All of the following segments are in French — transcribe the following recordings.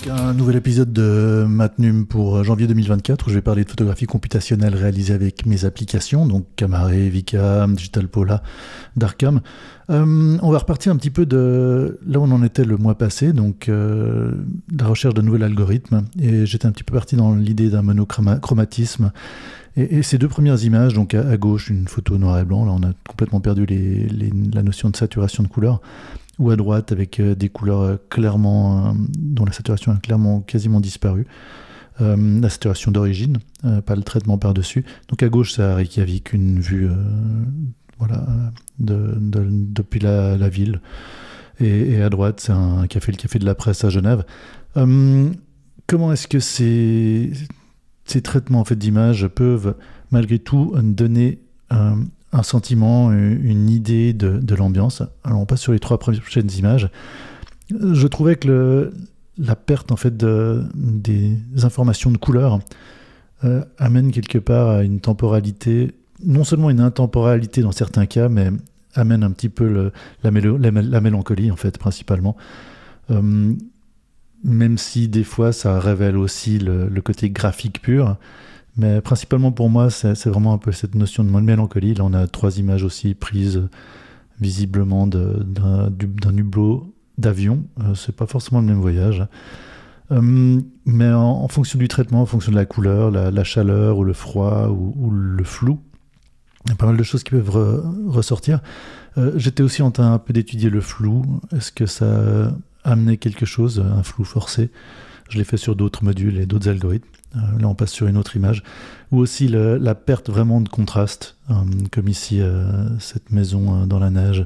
Donc un nouvel épisode de Matnum pour janvier 2024 où je vais parler de photographie computationnelle réalisée avec mes applications, donc Camare, Vicam, Digital Pola, Darkcam. On va repartir un petit peu de là où on en était le mois passé, donc la recherche d'un nouvel algorithme, et j'étais un petit peu parti dans l'idée d'un monochromatisme. Et ces deux premières images, donc à gauche une photo noir et blanc, là on a complètement perdu la notion de saturation de couleur, ou à droite avec des couleurs clairement, dont la saturation a clairement quasiment disparu, la saturation d'origine, pas le traitement par-dessus. Donc à gauche c'est à Reykjavik, une vue depuis la ville, et à droite c'est un café, le café de la presse à Genève. Comment est-ce que ces traitements en fait, d'images peuvent malgré tout donner un sentiment, une idée de l'ambiance? Alors on passe sur les trois prochaines images. Je trouvais que la perte en fait des informations de couleur amène quelque part à une temporalité, non seulement une intemporalité dans certains cas, mais amène un petit peu la mélancolie en fait principalement. Même si des fois ça révèle aussi le côté graphique pur, mais principalement pour moi c'est vraiment un peu cette notion de mélancolie. Là on a trois images aussi prises visiblement d'un hublot d'avion, c'est pas forcément le même voyage, mais en fonction du traitement, en fonction de la couleur, la chaleur ou le froid ou le flou, il y a pas mal de choses qui peuvent ressortir. J'étais aussi en train un peu d'étudier le flou. Est-ce que ça amenait quelque chose, un flou forcé? Je l'ai fait sur d'autres modules et d'autres algorithmes. Là, on passe sur une autre image. Ou aussi la perte vraiment de contraste, comme ici, cette maison dans la neige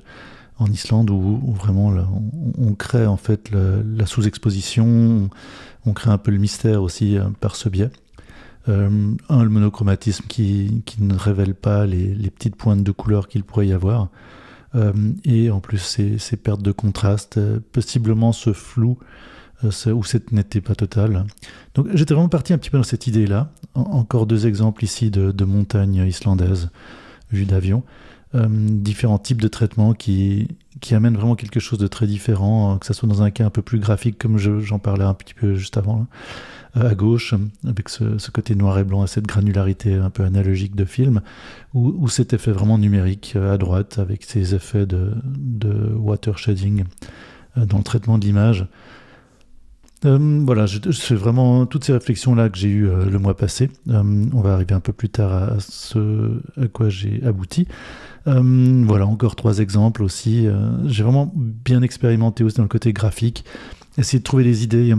en Islande, où vraiment là, on crée en fait la sous-exposition, on crée un peu le mystère aussi par ce biais. Le monochromatisme qui ne révèle pas les petites pointes de couleur qu'il pourrait y avoir. Et en plus ces pertes de contraste, possiblement ce flou où cette n'était pas totale. Donc j'étais vraiment parti un petit peu dans cette idée-là. Encore deux exemples ici de montagnes islandaises vues d'avion. Différents types de traitements qui amènent vraiment quelque chose de très différent, que ce soit dans un cas un peu plus graphique comme j'en parlais un petit peu juste avant, à gauche, avec ce côté noir et blanc et cette granularité un peu analogique de film, ou cet effet vraiment numérique à droite, avec ces effets de water shading dans le traitement de l'image. Voilà, c'est vraiment toutes ces réflexions-là que j'ai eues le mois passé. On va arriver un peu plus tard à ce à quoi j'ai abouti. Voilà, encore trois exemples aussi. J'ai vraiment bien expérimenté aussi dans le côté graphique, essayer de trouver des idées.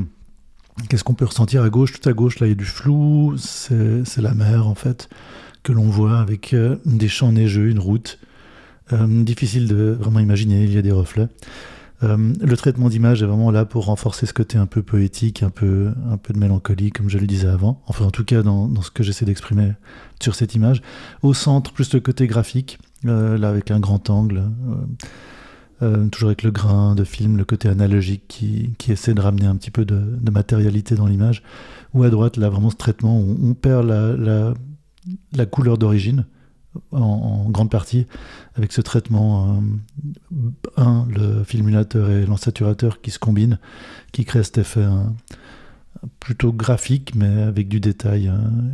Qu'est-ce qu'on peut ressentir à gauche? Tout à gauche, là, il y a du flou. C'est la mer, en fait, que l'on voit avec des champs neigeux, une route. Difficile de vraiment imaginer, il y a des reflets. Le traitement d'image est vraiment là pour renforcer ce côté un peu poétique, un peu de mélancolie, comme je le disais avant. Enfin, en tout cas, dans ce que j'essaie d'exprimer sur cette image. Au centre, plus le côté graphique, là, avec un grand angle. Toujours avec le grain de film, le côté analogique qui essaie de ramener un petit peu de matérialité dans l'image. Ou à droite, là, vraiment ce traitement, on perd la couleur d'origine en grande partie, avec ce traitement, le filmulateur et l'ensaturateur qui se combinent, qui crée cet effet plutôt graphique, mais avec du détail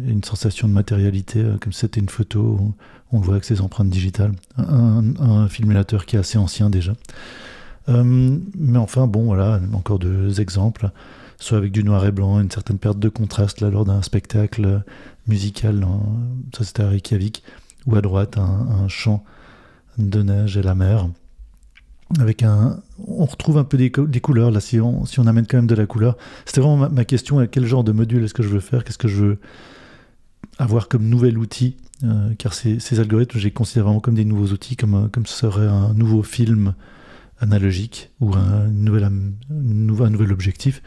et une sensation de matérialité, comme si c'était une photo où on le voit avec ses empreintes digitales. Un filmulateur qui est assez ancien déjà. Mais enfin, bon, voilà, encore deux exemples, soit avec du noir et blanc, une certaine perte de contraste là, lors d'un spectacle musical, ça c'était à Reykjavik, ou à droite, un champ de neige et la mer. On retrouve un peu des couleurs, là, si on amène quand même de la couleur. C'était vraiment ma question, quel genre de module est-ce que je veux faire? Qu'est-ce que je veux avoir comme nouvel outil? Car ces algorithmes, je les considère vraiment comme des nouveaux outils, comme ce serait un nouveau film analogique, ou un nouvel objectif.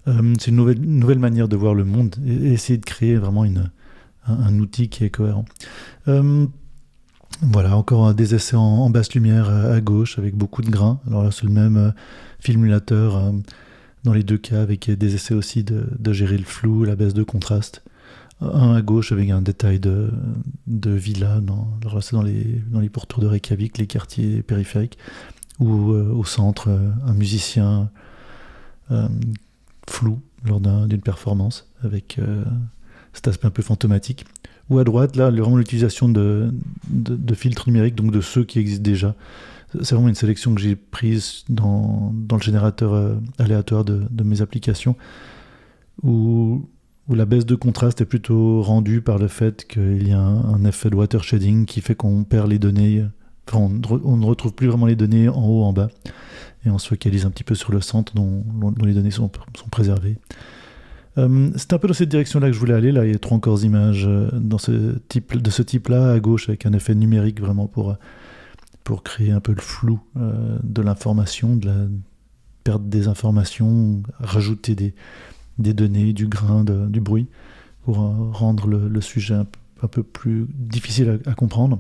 C'est une nouvelle manière de voir le monde, et essayer de créer vraiment un outil qui est cohérent. Voilà, encore des essais en basse lumière à gauche, avec beaucoup de grains. Alors là, c'est le même filmulateur dans les deux cas, avec des essais aussi de gérer le flou, la baisse de contraste. Un à gauche avec un détail de villa, alors c'est dans les pourtours de Reykjavik, les quartiers périphériques, ou au centre, un musicien flou lors d'une performance, avec cet aspect un peu fantomatique. Ou à droite, là, vraiment l'utilisation de filtres numériques, donc de ceux qui existent déjà. C'est vraiment une sélection que j'ai prise dans le générateur aléatoire de mes applications, où la baisse de contraste est plutôt rendue par le fait qu'il y a un effet de water shading qui fait qu'on perd les données. Enfin, on ne retrouve plus vraiment les données en haut, en bas, et on se focalise un petit peu sur le centre dont les données sont préservées. C'est un peu dans cette direction-là que je voulais aller. Là, il y a 3 encore images de ce type-là, à gauche, avec un effet numérique vraiment pour créer un peu le flou de l'information, de la perte des informations, rajouter des données, du grain, du bruit, pour rendre le sujet un peu plus difficile à comprendre.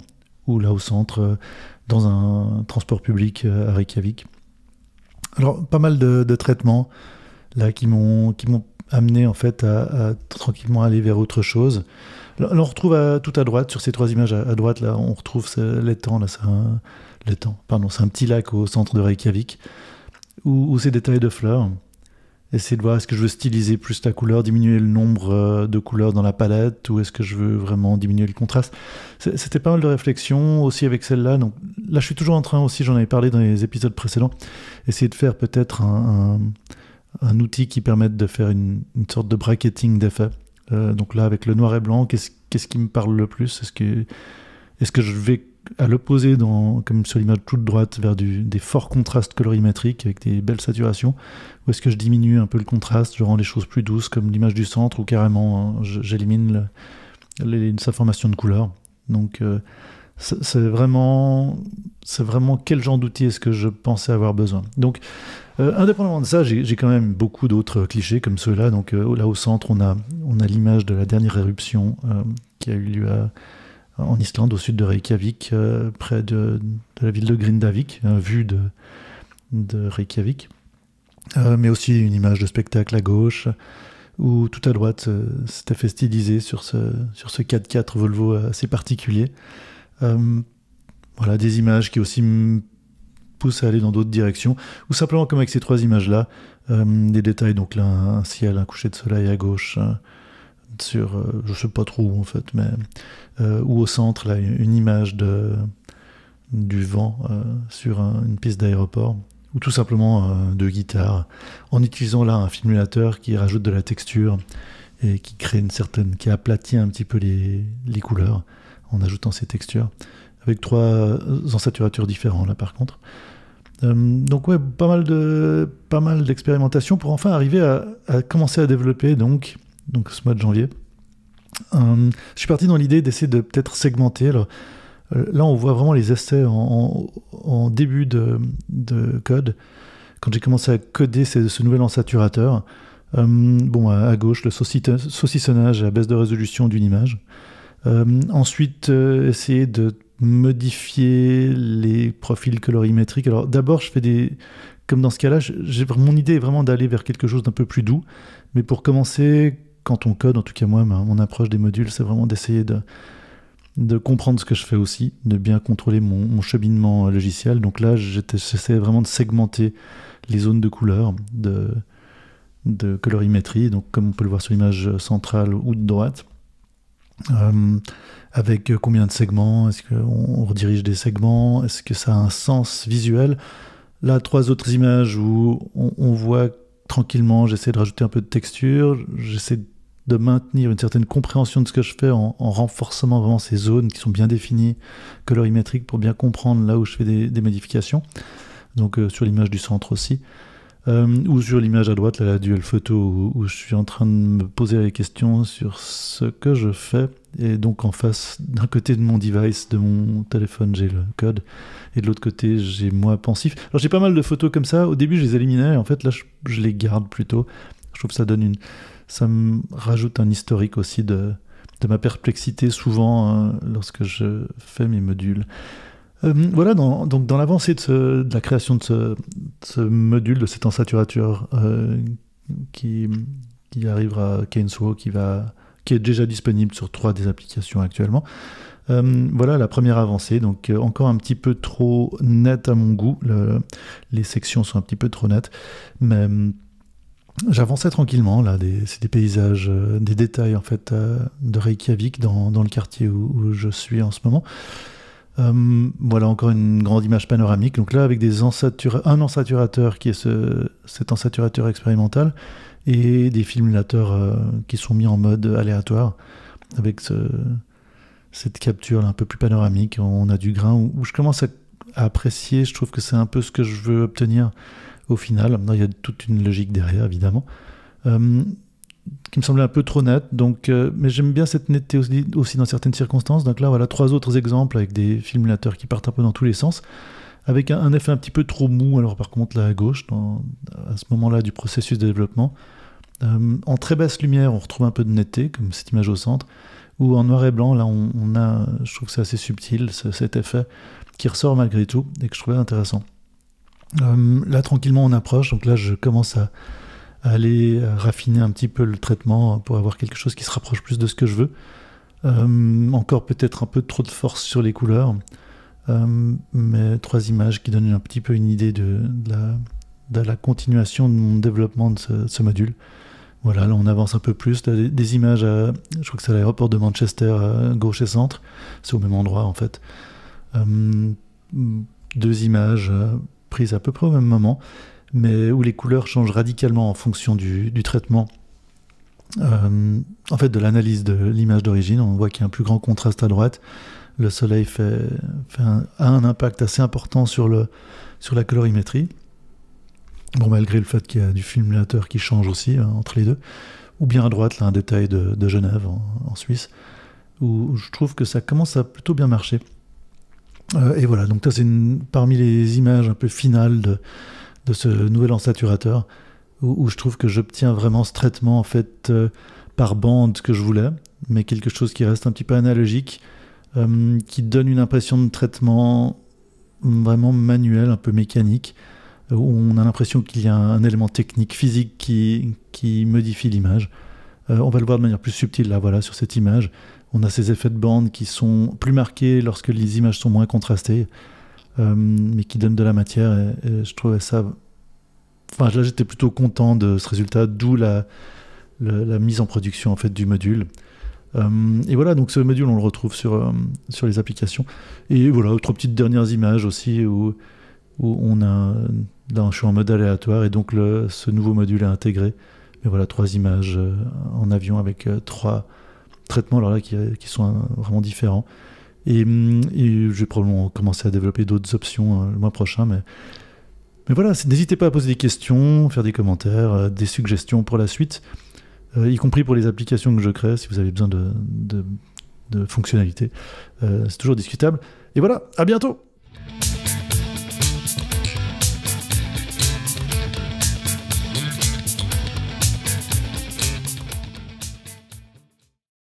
Ou là au centre, dans un transport public à Reykjavik. Alors, pas mal de traitements là qui m'ont amené en fait à tranquillement aller vers autre chose. Là, on retrouve tout à droite, sur ces 3 images à droite, là, on retrouve l'étang, là, c'est un petit lac au centre de Reykjavik, où ces détails de fleurs. Essayer de voir, est-ce que je veux styliser plus la couleur, diminuer le nombre de couleurs dans la palette, ou est-ce que je veux vraiment diminuer le contraste. C'était pas mal de réflexions aussi avec celle-là. Donc là, je suis toujours en train aussi, j'en avais parlé dans les épisodes précédents, essayer de faire peut-être un outil qui permette de faire une sorte de bracketing d'effets. Donc là, avec le noir et blanc, qu'est-ce qui me parle le plus ? Est-ce que je vais à l'opposé, comme sur l'image toute droite, vers des forts contrastes colorimétriques avec des belles saturations, ou est-ce que je diminue un peu le contraste, je rends les choses plus douces, comme l'image du centre, ou carrément j'élimine sa formation de couleur. Donc c'est vraiment quel genre d'outil est-ce que je pensais avoir besoin. Donc indépendamment de ça, j'ai quand même beaucoup d'autres clichés comme ceux-là. Donc là au centre, on a l'image de la dernière éruption qui a eu lieu en Islande, au sud de Reykjavik, près de la ville de Grindavik, vue de Reykjavik. Mais aussi une image de spectacle à gauche, où tout à droite, c'était fait styliser sur ce 4x4 Volvo assez particulier. Voilà, des images qui aussi me poussent à aller dans d'autres directions, ou simplement comme avec ces 3 images-là, des détails, donc là, un ciel, un coucher de soleil à gauche, sur, je sais pas trop où en fait, mais ou au centre, là, une image du vent sur une piste d'aéroport, ou tout simplement de guitare, en utilisant là un simulateur qui rajoute de la texture et qui aplatit un petit peu les couleurs en ajoutant ces textures, avec 3 ensaturateurs différents là par contre. Donc ouais, pas mal d'expérimentation pour enfin arriver à commencer à développer donc ce mois de janvier. Je suis parti dans l'idée d'essayer de peut-être segmenter. Alors, là, on voit vraiment les essais en début de code, quand j'ai commencé à coder ce nouvel ensaturateur. À gauche, le saucissonnage à la baisse de résolution d'une image. Ensuite, essayer de modifier les profils colorimétriques. Alors d'abord, je fais comme dans ce cas-là, mon idée est vraiment d'aller vers quelque chose d'un peu plus doux. Mais pour commencer, quand on code, en tout cas moi, mon approche des modules, c'est vraiment d'essayer de comprendre ce que je fais aussi, de bien contrôler mon cheminement logiciel. Donc là, j'essaie vraiment de segmenter les zones de couleurs, de colorimétrie, donc comme on peut le voir sur l'image centrale ou de droite. Avec combien de segments, est-ce qu'on redirige des segments, est-ce que ça a un sens visuel. Là, 3 autres images où on voit tranquillement, j'essaie de rajouter un peu de texture, j'essaie de maintenir une certaine compréhension de ce que je fais en renforçant vraiment ces zones qui sont bien définies, colorimétriques, pour bien comprendre là où je fais des modifications. Donc sur l'image du centre aussi. Ou sur l'image à droite, là, la dual photo, où je suis en train de me poser les questions sur ce que je fais. Et donc en face, d'un côté de mon device, de mon téléphone, j'ai le code. Et de l'autre côté, j'ai moi pensif. Alors j'ai pas mal de photos comme ça. Au début, je les éliminais. En fait, là, je les garde plutôt. Je trouve que ça me rajoute un historique aussi de ma perplexité, souvent, lorsque je fais mes modules. Voilà, donc dans l'avancée de la création de ce module, de cet ensaturateur qui arrivera à Kainswo, qui est déjà disponible sur 3 des applications actuellement. Voilà la première avancée, donc encore un petit peu trop net à mon goût, les sections sont un petit peu trop nettes, mais J'avançais tranquillement, là, c'est des paysages, des détails en fait de Reykjavik dans le quartier où je suis en ce moment. Voilà encore une grande image panoramique. Donc là, avec un ensaturateur qui est cet ensaturateur expérimental et des filmulateurs qui sont mis en mode aléatoire avec cette capture là, un peu plus panoramique. On a du grain où je commence à apprécier. Je trouve que c'est un peu ce que je veux obtenir au final. Il y a toute une logique derrière, évidemment. Qui me semblait un peu trop nette, mais j'aime bien cette netteté aussi dans certaines circonstances. Donc là, voilà 3 autres exemples avec des filmulateurs qui partent un peu dans tous les sens, avec un effet un petit peu trop mou. Alors par contre, là à gauche, à ce moment-là du processus de développement, en très basse lumière, on retrouve un peu de netteté, comme cette image au centre, ou en noir et blanc, là on a, je trouve que c'est assez subtil, cet effet qui ressort malgré tout, et que je trouvais intéressant. Là, tranquillement, on approche, donc là je commence à aller raffiner un petit peu le traitement pour avoir quelque chose qui se rapproche plus de ce que je veux. Encore peut-être un peu trop de force sur les couleurs, mais 3 images qui donnent un petit peu une idée de la continuation de mon développement de ce module. Voilà, là on avance un peu plus, des images, je crois que c'est à l'aéroport de Manchester, gauche et centre, c'est au même endroit en fait. 2 images prises à peu près au même moment, mais où les couleurs changent radicalement en fonction du traitement. En fait, de l'analyse de l'image d'origine, on voit qu'il y a un plus grand contraste à droite. Le soleil a un impact assez important sur la colorimétrie. Bon, malgré le fait qu'il y a du filmulateur qui change aussi entre les deux. Ou bien à droite, là, un détail de Genève en Suisse, où je trouve que ça commence à plutôt bien marcher. Et voilà, donc ça c'est parmi les images un peu finales de ce nouvel ensaturateur, où je trouve que j'obtiens vraiment ce traitement en fait par bande que je voulais, mais quelque chose qui reste un petit peu analogique, qui donne une impression de traitement vraiment manuel, un peu mécanique, où on a l'impression qu'il y a un élément technique, physique qui modifie l'image. On va le voir de manière plus subtile là, voilà, sur cette image. On a ces effets de bande qui sont plus marqués lorsque les images sont moins contrastées, mais qui donnent de la matière, et je trouvais ça... Enfin, là, j'étais plutôt content de ce résultat, d'où la mise en production en fait, du module. Et voilà, donc ce module, on le retrouve sur les applications. Et voilà, 3 petites dernières images aussi, où on a... Là, je suis en mode aléatoire, et donc ce nouveau module est intégré. Mais voilà, 3 images en avion avec 3 traitements alors là, qui sont vraiment différents. Et je vais probablement commencer à développer d'autres options le mois prochain, mais voilà, n'hésitez pas à poser des questions, faire des commentaires, des suggestions pour la suite, y compris pour les applications que je crée, si vous avez besoin de fonctionnalités. C'est toujours discutable. Et voilà, à bientôt!